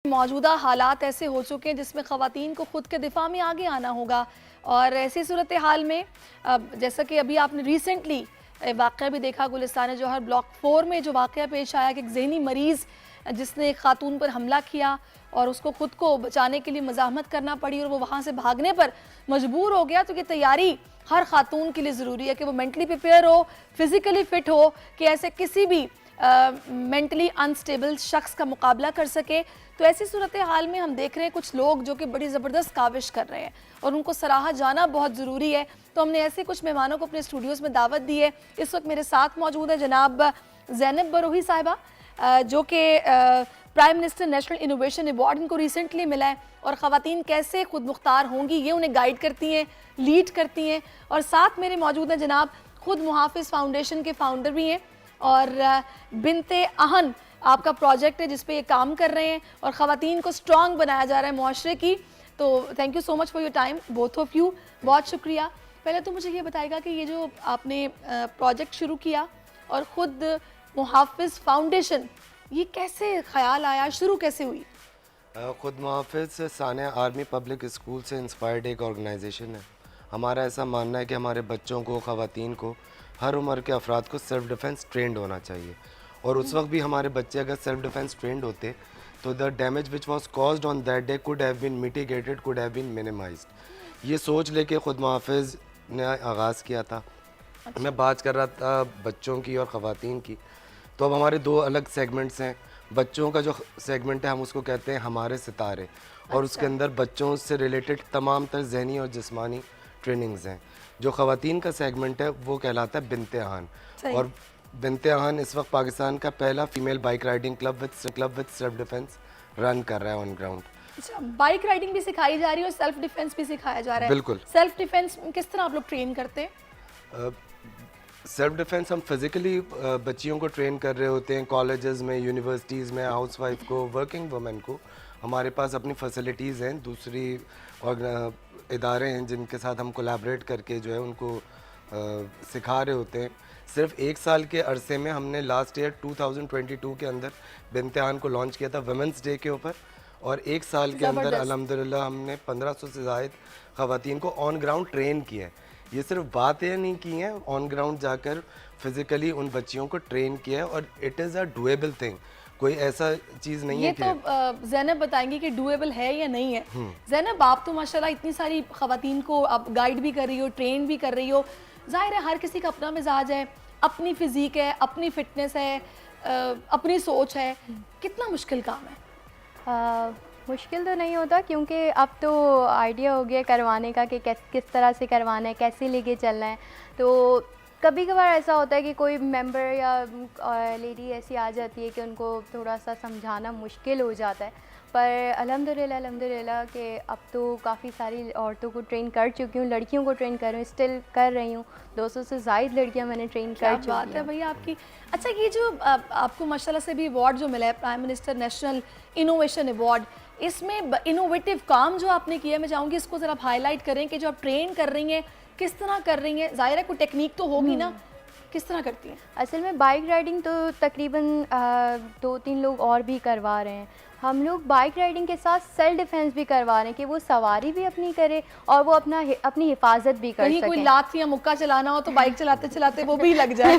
موجودہ حالات ایسے ہو چکے ہیں جس میں خواتین کو خود کے دفاع میں آگے آنا ہوگا، اور ایسی صورتحال میں جیسا کہ ابھی آپ نے ریسنٹلی واقعہ بھی دیکھا گلستان جوہر بلاک 4 میں جو واقعہ پیش آیا کہ ایک ذہنی مریض جس نے ایک خاتون پر حملہ کیا اور اس کو خود کو بچانے کے لیے مزاحمت کرنا پڑی اور وہ وہاں سے بھاگنے پر مجبور ہو گیا. تو یہ تیاری ہر خاتون کے لیے ضروری ہے کہ وہ مینٹلی پریپیئر ہو، فزیکلی فٹ ہو کہ ایسے کسی بھی مینٹلی انسٹیبل شخص کا مقابلہ کر سکے. تو ایسی صورتحال میں ہم دیکھ رہے ہیں کچھ لوگ جو کہ بڑی زبردست کاوش کر رہے ہیں اور ان کو سراہا جانا بہت ضروری ہے. تو ہم نے ایسے کچھ مہمانوں کو اپنے اسٹوڈیوز میں دعوت دی ہے. اس وقت میرے ساتھ موجود ہے جناب زینب بروہی صاحبہ جو کہ prime minister national innovation award ان کو ریسنٹلی ملا ہے، اور خواتین کیسے خود مختار ہوں گی یہ انہیں گائیڈ کرتی ہیں، لیڈ کرتی ہیں. اور ساتھ میرے موجود ہیں جناب خود محافظ فاؤنڈیشن کے فاؤنڈر بھی ہیں، اور بنت اہن آپ کا پروجیکٹ ہے جس پہ یہ کام کر رہے ہیں اور خواتین کو سٹرونگ بنایا جا رہا ہے معاشرے کی. تو thank you so much for your time both of you, بہت شکریہ. پہلے تو مجھے یہ بتائے گا کہ یہ جو آپ نے پروجیکٹ شروع کیا اور خود محافظ فاؤنڈیشن، یہ کیسے خیال آیا، شروع کیسے ہوئی؟ خود محافظ ثانیہ آرمی پبلک اسکول سے انسپائرڈ ایک آرگنائزیشن ہے. ہمارا ایسا ماننا ہے کہ ہمارے بچوں کو، خواتین کو، ہر عمر کے افراد کو سیلف ڈیفنس ٹرینڈ ہونا چاہیے. اور اس وقت بھی ہمارے بچے اگر سیلف ڈیفنس ٹرینڈ ہوتے تو the damage which was caused on that day could have been mitigated, could have been minimised. یہ سوچ لے کے خود محافظ نے آغاز کیا تھا. میں بات کر رہا تھا بچوں کی اور خواتین کی، تو اب ہمارے دو الگ سیگمنٹس ہیں. بچوں کا جو سیگمنٹ ہے ہم اس کو کہتے ہیں ہمارے ستارے، اور اس کے اندر بچوں سے ریلیٹڈ تمام تر ذہنی اور جسمانی ٹریننگز ہیں. جو خواتین کا سیگمنٹ ہے وہ کہلاتا ہے بنت اہن. اور بنت اہن اس وقت پاکستان کا پہلا female bike riding club with self defence run کر رہا ہے آن گراؤنڈ. اچھا، بائک رائڈنگ بھی سکھائی جا رہی ہے اور سیلف ڈیفنس بھی سکھایا جا رہا ہے. بالکل. سیلف ڈیفنس کس طرح آپ لوگ ٹرین کرتے ہیں؟ سیلف ڈیفنس ہم فزیکلی بچیوں کو ٹرین کر رہے ہوتے ہیں کالجز میں، یونیورسٹیز میں، ہاؤس وائف کو، ورکنگ وومن کو. ہمارے پاس اپنی فیسلٹیز ہیں، دوسری ادارے ہیں جن کے ساتھ ہم کولیبریٹ کر کے جو ہے ان کو سکھا رہے ہوتے ہیں. صرف 1 سال کے عرصے میں ہم نے لاسٹ ایئر 2022 کے اندر بنت اہن کو لانچ کیا تھا ویمنس ڈے کے اوپر، اور 1 سال کے اندر الحمدللہ ہم نے 1500 سے زائد خواتین کو آن گراؤنڈ ٹرین کیا ہے. یہ صرف باتیں نہیں کی ہیں، آن گراؤنڈ جا کر فزیکلی ان بچیوں کو ٹرین کیا ہے، اور it is a doable thing. کوئی ایسا چیز نہیں ہے کہ یہ تو زینب بتائیں گی کہ ڈویبل ہے یا نہیں ہے. زینب آپ تو ماشاءاللہ اتنی ساری خواتین کو آپ گائیڈ بھی کر رہی ہو، ٹرین بھی کر رہی ہو. ظاہر ہے ہر کسی کا اپنا مزاج ہے، اپنی فزیک ہے، اپنی فٹنس ہے، اپنی سوچ ہے. کتنا مشکل کام ہے؟ مشکل تو نہیں ہوتا کیونکہ اب تو آئیڈیا ہو گیا کروانے کا کہ کس طرح سے کروانا ہے، کیسے لے کے چلنا ہے. تو کبھی کبھار ایسا ہوتا ہے کہ کوئی ممبر یا لیڈی ایسی آ جاتی ہے کہ ان کو تھوڑا سا سمجھانا مشکل ہو جاتا ہے، پر الحمدللہ کہ اب تو کافی ساری عورتوں کو ٹرین کر چکی ہوں، لڑکیوں کو ٹرین کر رہی ہوں، اسٹل کر رہی ہوں. 200 سے زائد لڑکیاں میں نے ٹرین کر چکی ہیں. بات ہے بھئی آپ کی. اچھا، یہ جو آپ کو ماشاءاللہ سے بھی ایوارڈ جو ملا ہے prime minister national innovation award, اس میں انوویٹیو کام جو آپ نے کیا ہے، میں چاہوں گی اس کو ذرا ہائی لائٹ کریں کہ جو آپ ٹرین کر رہی ہیں کس طرح کر رہی ہیں. ظاہر ہے کوئی ٹیکنیک تو ہوگی نا، کس طرح کرتی ہیں؟ اصل میں بائک رائڈنگ تو تقریباً 2-3 لوگ اور بھی کروا رہے ہیں. ہم لوگ بائک رائڈنگ کے ساتھ سیلف ڈیفنس بھی کروا رہے ہیں کہ وہ سواری بھی اپنی کرے اور وہ اپنی حفاظت بھی کر سکیں. کہیں کوئی لات یا مکہ چلانا ہو تو بائک چلاتے چلاتے وہ بھی لگ جائے.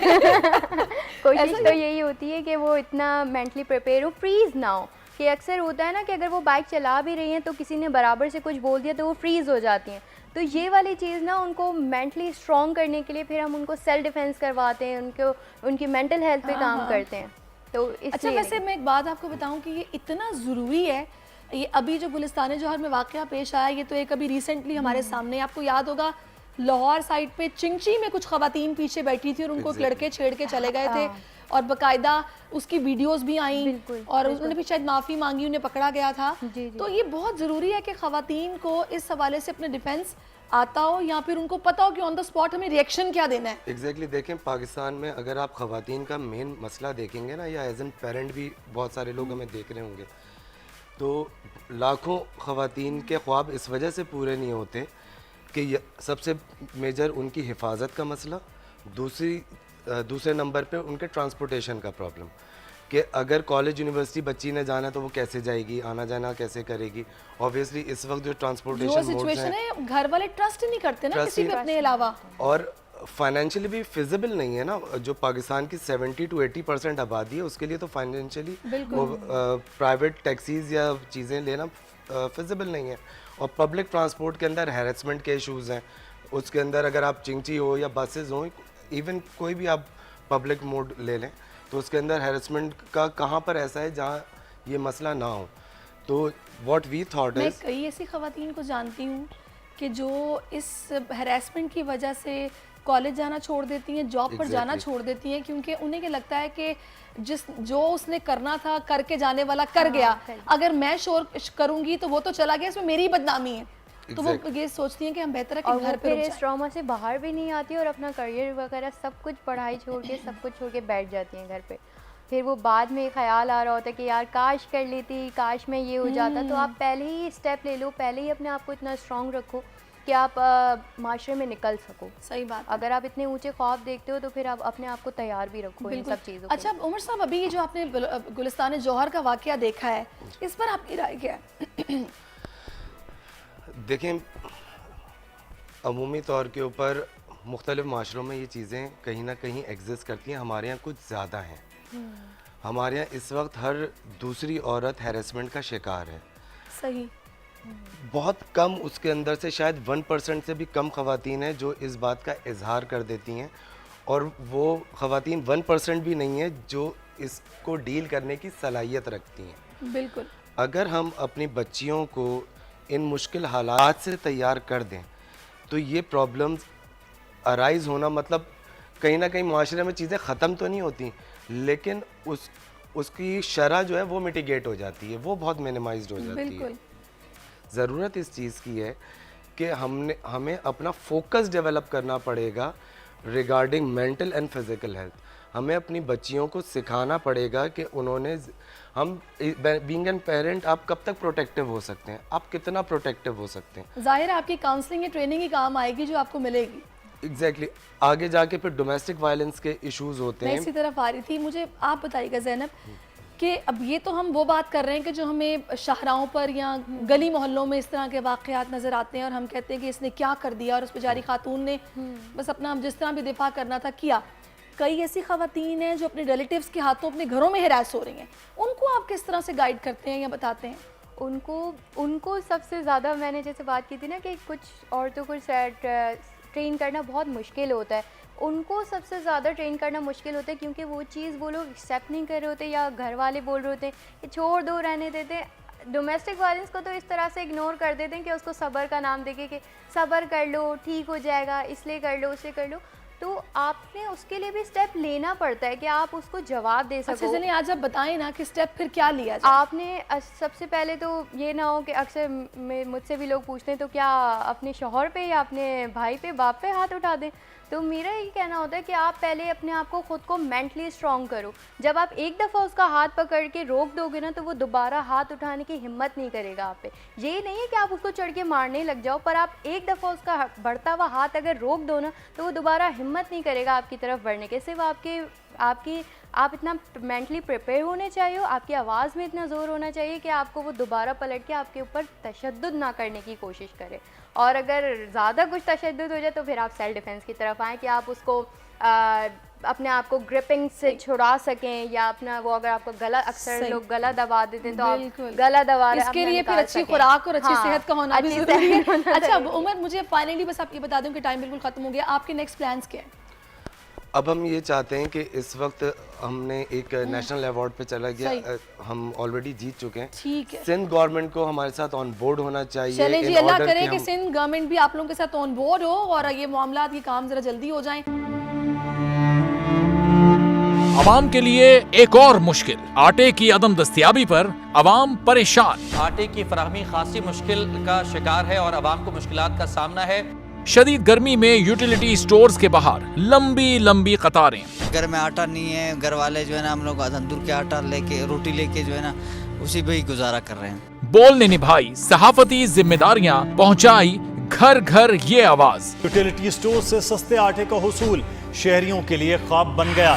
کوشش تو یہی ہوتی ہے کہ وہ اتنا مینٹلی پریپیئر ہو، فریز نہ ہو. کہ اکثر ہوتا ہے نا کہ اگر وہ بائک چلا بھی رہی ہیں تو کسی نے برابر سے کچھ بول دیا تو وہ فریز ہو جاتی ہیں. تو یہ والی چیز نا ان کو مینٹلی اسٹرانگ کرنے کے لیے پھر ہم ان کو سیلف ڈیفنس کرواتے ہیں، ان کی مینٹل ہیلتھ پہ کام کرتے ہیں. تو اچھا، ویسے میں ایک بات آپ کو بتاؤں کہ یہ اتنا ضروری ہے. یہ ابھی جو گلستان جوہر میں واقعہ پیش آیا، یہ تو ایک ابھی ریسنٹلی ہمارے سامنے، آپ کو یاد ہوگا لاہور سائڈ پہ چنچی میں کچھ خواتین پیچھے بیٹھی تھی اور ان کو ایک لڑکے چھیڑ کے چلے گئے تھے، اور باقاعدہ اس کی ویڈیوز بھی آئیں اور انہوں نے بھی شاید معافی مانگی، انہیں پکڑا گیا تھا. تو یہ بہت ضروری ہے کہ خواتین کو اس حوالے سے اپنے ڈیفنس آتا ہو یا پھر ان کو پتا ہو کہ آن دا اسپاٹ ہمیں ریئیکشن کیا دینا ہے. ایگزیکٹلی. دیکھیں پاکستان میں اگر آپ خواتین کا مین مسئلہ دیکھیں گے نا، یا ایز این پیرنٹ بھی بہت سارے لوگ ہمیں دیکھ رہے ہوں گے، تو لاکھوں خواتین کے خواب اس وجہ سے پورے نہیں ہوتے کہ سب سے میجر ان کی حفاظت کا مسئلہ، دوسرے نمبر پہ ان کے ٹرانسپورٹیشن کا پرابلم. کہ اگر کالج یونیورسٹی بچی نے جانا ہے تو وہ کیسے جائے گی, آنا جانا کیسے کرے گی. اوبیسلی اس وقت جو ٹرانسپورٹیشن موڈز ہیں, گھر والے ٹرسٹ نہیں کرتے نا کسی پہ اپنے علاوہ, اور فائنینشلی بھی فیزیبل نہیں ہے نا. جو پاکستان کی 70 to 80% آبادی ہے, اس کے لیے تو فائنینشلی پرائیویٹ ٹیکسیز یا چیزیں لینا فیزیبل نہیں ہے. اور پبلک ٹرانسپورٹ کے اندر ہیراسمنٹ کے ایشوز ہیں. اس کے اندر اگر آپ چنگچی ہو یا بسز ہوں, ایون کوئی بھی آپ پبلک موڈ لے لیں, تو اس کے اندر ہیراسمنٹ کا کہاں پر ایسا ہے جہاں یہ مسئلہ نہ ہو. تو واٹ وی تھاٹ میں از, کئی ایسی خواتین کو جانتی ہوں کہ جو اس ہیراسمنٹ کی وجہ سے کالج جانا چھوڑ دیتی ہیں, جاب پر جانا چھوڑ دیتی ہیں, کیونکہ انہیں لگتا ہے کہ جو اس نے کرنا تھا کر کے جانے والا کر گیا, اگر میں شور کروں گی تو وہ تو چلا گیا, اس میں میری بدنامی ہے. تو وہ یہ سوچتی ہیں کہ ہم بہتر ہے کہ گھر پہ اس ٹراما سے باہر بھی نہیں آتی اور اپنا کریئر وغیرہ سب کچھ پڑھائی چھوڑ کے سب کچھ چھوڑ کے بیٹھ جاتی ہیں گھر پہ. پھر وہ بعد میں خیال آ رہا ہوتا ہے کہ یار کاش کر لیتی, کاش میں یہ ہو جاتا. تو آپ پہلے ہی اسٹیپ لے لو, پہلے ہی اپنے آپ کو اتنا اسٹرانگ رکھو کہ آپ معاشرے میں نکل سکو. صحیح بات. اگر آپ اتنے اونچے خواب دیکھتے ہو تو پھر آپ اپنے آپ کو تیار بھی رکھو ان سب چیزوں. اچھا عمر صاحب, ابھی یہ جو آپ نے گلستان جوہر کا واقعہ دیکھا ہے, اس پر آپ کی رائے کیا ہے؟ دیکھیں, عمومی طور کے اوپر مختلف معاشروں میں یہ چیزیں کہیں نہ کہیں ایگزسٹ کرتی ہیں. ہمارے یہاں کچھ زیادہ ہیں. ہمارے یہاں اس وقت ہر دوسری عورت ہیراسمنٹ کا شکار ہے. صحیح. بہت کم, اس کے اندر سے شاید 1% سے بھی کم خواتین ہیں جو اس بات کا اظہار کر دیتی ہیں, اور وہ خواتین 1% بھی نہیں ہیں جو اس کو ڈیل کرنے کی صلاحیت رکھتی ہیں. بالکل. اگر ہم اپنی بچیوں کو ان مشکل حالات سے تیار کر دیں تو یہ پرابلمز ارائز ہونا, مطلب کہیں نہ کہیں معاشرے میں چیزیں ختم تو نہیں ہوتی, لیکن اس کی شرح جو ہے وہ میٹیگیٹ ہو جاتی ہے, وہ بہت مینیمائزڈ ہو جاتی ہے. ضرورت اس چیز کی ہے کہ ہمیں اپنا فوکس ڈیولپ کرنا پڑے گا regarding mental and physical health. ہمیں اپنی بچیوں کو سکھانا پڑے گا کہ انہوں نے, ہم بینگ این پیرنٹ, آپ کب تک پروٹیکٹیو ہو سکتے ہیں, آپ کتنا پروٹیکٹیو ہو سکتے ہیں. ظاہر ہے آپ کی کاؤنسلنگ یا ٹریننگ ہی کام آئے گی جو آپ کو ملے گی. ایگزیکٹلی. آگے جا کے پھر ڈومیسٹک وائلنس کے ایشوز ہوتے ہیں. میں اسی طرف آ رہی تھی. مجھے آپ بتائیے گا زینب کہ اب یہ تو ہم وہ بات کر رہے ہیں کہ جو ہمیں شاہراہوں پر یا گلی محلوں میں اس طرح کے واقعات نظر آتے ہیں اور ہم کہتے ہیں کہ اس نے کیا کر دیا, اور اس بیچاری خاتون نے بس اپنا جس طرح بھی دفاع کرنا تھا کیا. کئی ایسی خواتین ہیں جو اپنے ریلیٹیوز کے ہاتھوں اپنے گھروں میں ہراس ہو رہی ہیں, ان کو آپ کس طرح سے گائیڈ کرتے ہیں یا بتاتے ہیں؟ ان کو سب سے زیادہ, میں نے جیسے بات کی تھی نا کہ کچھ عورتوں کو ٹرین کرنا بہت مشکل ہوتا ہے, ان کو سب سے زیادہ ٹرین کرنا مشکل ہوتا ہے کیونکہ وہ چیز وہ لوگ ایکسیپٹ نہیں کر رہے ہوتے, یا گھر والے بول رہے ہوتے ہیں کہ چھوڑ دو, رہنے دیتے ہیں. ڈومیسٹک وائلنس کو تو اس طرح سے اگنور کر دیتے ہیں کہ اس کو صبر کا نام دے کے کہ صبر کر لو, ٹھیک ہو جائے گا, اس لیے کر لو, اس لیے کر لو. تو آپ نے اس کے لیے بھی اسٹیپ لینا پڑتا ہے کہ آپ اس کو جواب دے سکو. اچھا چلیں آج آپ بتائیں نا کہ اسٹیپ پھر کیا لیا جائے. آپ نے سب سے پہلے تو یہ نہ ہو کہ اکثر مجھ سے بھی لوگ پوچھتے ہیں تو کیا اپنے شوہر پہ یا اپنے بھائی پہ, باپ پہ ہاتھ اٹھا دیں. تو میرا یہ کہنا ہوتا ہے کہ آپ پہلے اپنے آپ کو خود کو مینٹلی اسٹرانگ کرو. جب آپ ایک دفعہ اس کا ہاتھ پکڑ کے روک دو گے نا تو وہ دوبارہ ہاتھ اٹھانے کی ہمت نہیں کرے گا آپ پہ. یہ نہیں ہے کہ آپ اس کو چڑھ کے مارنے لگ جاؤ, پر آپ ایک دفعہ اس کا بڑھتا ہوا ہاتھ اگر روک دو نا تو وہ دوبارہ ہمت نہیں کرے گا آپ کی طرف بڑھنے کے. صرف آپ اتنا مینٹلی پریپیئر ہونے چاہیے, آپ کی آواز میں اتنا زور ہونا چاہیے کہ آپ کو وہ دوبارہ پلٹ کے آپ کے اوپر تشدد نہ کرنے کی کوشش کرے. اور اگر زیادہ کچھ تشدد ہو جائے تو پھر آپ سیلف ڈیفینس کی طرف آئیں کہ آپ اس کو اپنے آپ کو گرپنگ سے چھڑا سکیں, یا اپنا وہ اگر آپ کو گلا, اکثر لوگ گلا دبا دیتے ہیں تو آپ گلا دبا رہے ہیں, اس کے لیے پھر اچھی خوراک اور اچھی صحت کا ہونا بھی ضروری ہے. اچھا عمر, مجھے فائنلی بس آپ یہ بتا دوں کہ ٹائم بالکل ختم ہو گیا, آپ کے نیکسٹ پلانس کیا ہیں؟ اب ہم یہ چاہتے ہیں کہ اس وقت ہم نے ایک نیشنل ایوارڈ پہ چلا گیا, ہم آلریڈی جیت چکے ہیں. ٹھیک ہے, سندھ گورنمنٹ کو ہمارے ساتھ آن بورڈ ہونا چاہیے. چلیں جی, اللہ کرے کہ سندھ گورنمنٹ بھی آپ لوگوں کے ساتھ آن بورڈ ہو اور یہ معاملات یہ کام ذرا جلدی ہو جائیں. عوام کے لیے ایک اور مشکل, آٹے کی عدم دستیابی پر عوام پریشان. آٹے کی فراہمی خاصی مشکل کا شکار ہے اور عوام کو مشکلات کا سامنا ہے. شدید گرمی میں یوٹیلیٹی سٹورز کے باہر لمبی لمبی قطاریں. گھر میں آٹا نہیں ہے, گھر والے جو ہے نا ہم لوگ تندور کے آٹا لے کے, روٹی لے کے جو ہے نا اسی پہ ہی گزارا کر رہے ہیں. بول نے نبھائی صحافتی ذمہ داریاں, پہنچائی گھر گھر یہ آواز. یوٹیلیٹی سٹور سے سستے آٹے کا حصول شہریوں کے لیے خواب بن گیا.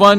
1